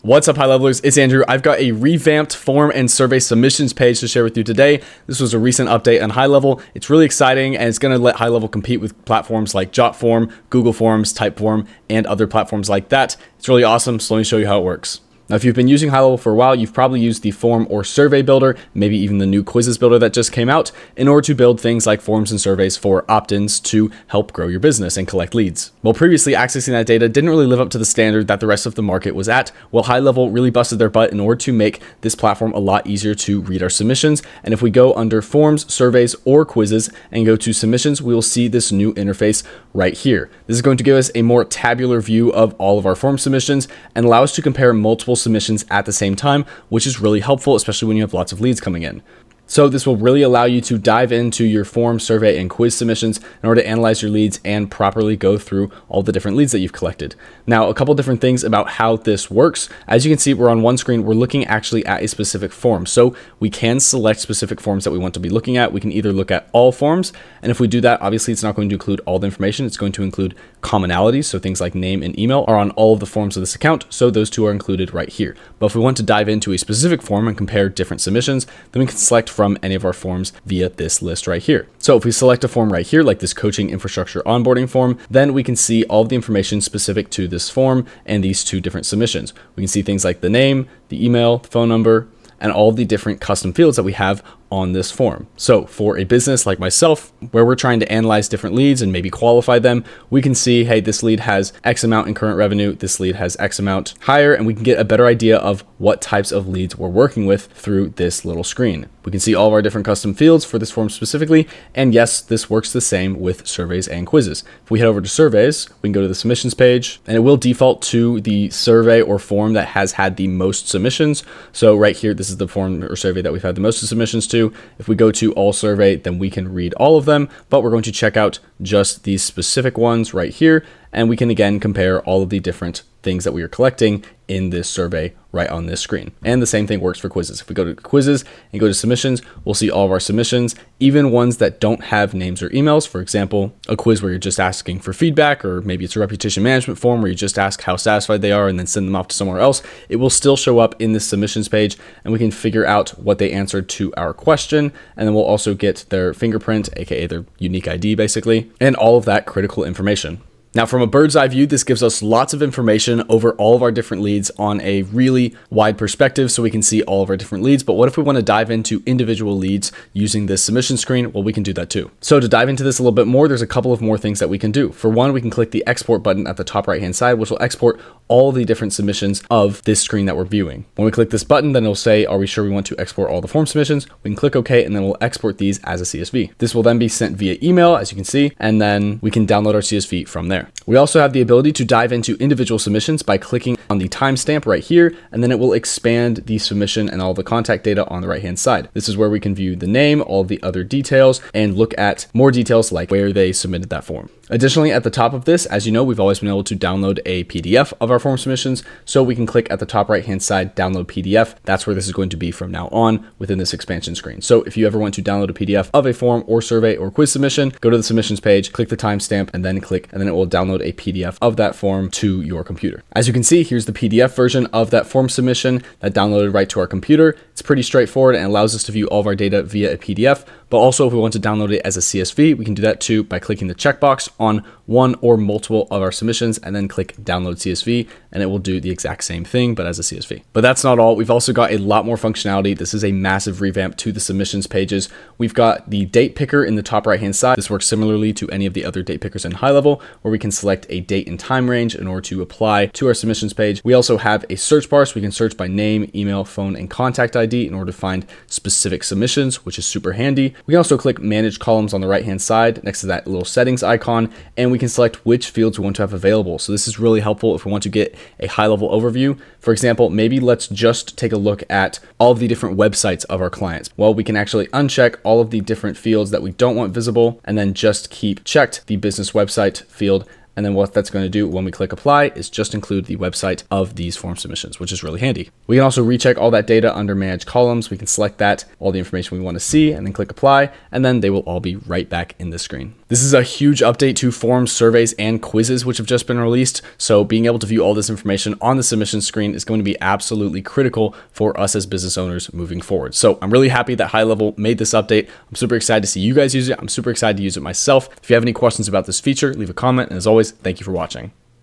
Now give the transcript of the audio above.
What's up, high levelers? It's Andrew. I've got a revamped form and survey submissions page to share with you today. This was a recent update on HighLevel. It's really exciting, and it's going to let HighLevel compete with platforms like Jotform, Google Forms, Typeform, and other platforms like that. It's really awesome, so let me show you how it works. Now, if you've been using HighLevel for a while, you've probably used the form or survey builder, maybe even the new quizzes builder that just came out, in order to build things like forms and surveys for opt-ins to help grow your business and collect leads. Well, previously, accessing that data didn't really live up to the standard that the rest of the market was at. Well, HighLevel really busted their butt in order to make this platform a lot easier to read our submissions. And if we go under forms, surveys, or quizzes and go to submissions, we will see this new interface right here. This is going to give us a more tabular view of all of our form submissions and allow us to compare multiple submissions at the same time, which is really helpful, especially when you have lots of leads coming in. So this will really allow you to dive into your form, survey, and quiz submissions in order to analyze your leads and properly go through all the different leads that you've collected. Now, a couple different things about how this works. As you can see, we're on one screen. We're looking actually at a specific form. So we can select specific forms that we want to be looking at. We can either look at all forms. And if we do that, obviously it's not going to include all the information. It's going to include commonalities. So things like name and email are on all of the forms of this account. So those two are included right here. But if we want to dive into a specific form and compare different submissions, then we can select from any of our forms via this list right here. So if we select a form right here, like this coaching infrastructure onboarding form, then we can see all of the information specific to this form and these two different submissions. We can see things like the name, the email, the phone number, and all the different custom fields that we have on this form. So for a business like myself, where we're trying to analyze different leads and maybe qualify them, we can see, hey, this lead has X amount in current revenue, this lead has X amount higher, and we can get a better idea of what types of leads we're working with through this little screen. We can see all of our different custom fields for this form specifically, and yes, this works the same with surveys and quizzes. If we head over to surveys, we can go to the submissions page, and it will default to the survey or form that has had the most submissions. So right here, this is the form or survey that we've had the most submissions to. If we go to all survey, then we can read all of them, but we're going to check out just these specific ones right here. And we can again compare all of the different things that we are collecting in this survey right on this screen. And the same thing works for quizzes. If we go to quizzes and go to submissions, we'll see all of our submissions, even ones that don't have names or emails. For example, a quiz where you're just asking for feedback, or maybe it's a reputation management form where you just ask how satisfied they are and then send them off to somewhere else. It will still show up in this submissions page, and we can figure out what they answered to our question. And then we'll also get their fingerprint, aka their unique ID basically, and all of that critical information. Now, from a bird's eye view, this gives us lots of information over all of our different leads on a really wide perspective, so we can see all of our different leads. But what if we want to dive into individual leads using this submission screen? Well, we can do that too. So to dive into this a little bit more, there's a couple of more things that we can do. For one, we can click the export button at the top right-hand side, which will export all the different submissions of this screen that we're viewing. When we click this button, then it'll say, are we sure we want to export all the form submissions? We can click OK, and then we'll export these as a CSV. This will then be sent via email, as you can see, and then we can download our CSV from there. We also have the ability to dive into individual submissions by clicking on the timestamp right here, and then it will expand the submission and all the contact data on the right-hand side. This is where we can view the name, all the other details, and look at more details like where they submitted that form. Additionally, at the top of this, as you know, we've always been able to download a PDF of our form submissions, so we can click at the top right-hand side, download PDF. That's where this is going to be from now on within this expansion screen. So if you ever want to download a PDF of a form or survey or quiz submission, go to the submissions page, click the timestamp, and then it will download a PDF of that form to your computer. As you can see, here's the PDF version of that form submission that downloaded right to our computer. It's pretty straightforward and allows us to view all of our data via a PDF. But also, if we want to download it as a CSV, we can do that too by clicking the checkbox on one or multiple of our submissions and then click download CSV, and it will do the exact same thing, but as a CSV. But that's not all. We've also got a lot more functionality. This is a massive revamp to the submissions pages. We've got the date picker in the top right-hand side. This works similarly to any of the other date pickers in HighLevel, where we can select a date and time range in order to apply to our submissions page. We also have a search bar, so we can search by name, email, phone, and contact ID in order to find specific submissions, which is super handy. We can also click manage columns on the right-hand side next to that little settings icon, and we can select which fields we want to have available. So this is really helpful if we want to get a high-level overview. For example, maybe let's just take a look at all of the different websites of our clients. Well, we can actually uncheck all of the different fields that we don't want visible, and then just keep checked the business website field And then what that's going to do when we click apply is just include the website of these form submissions, which is really handy. We can also recheck all that data under manage columns. We can select that, all the information we want to see, and then click apply, and then they will all be right back in the screen. This is a huge update to forms, surveys, and quizzes, which have just been released. So being able to view all this information on the submission screen is going to be absolutely critical for us as business owners moving forward. So I'm really happy that HighLevel made this update. I'm super excited to see you guys use it. I'm super excited to use it myself. If you have any questions about this feature, leave a comment. And as always, thank you for watching.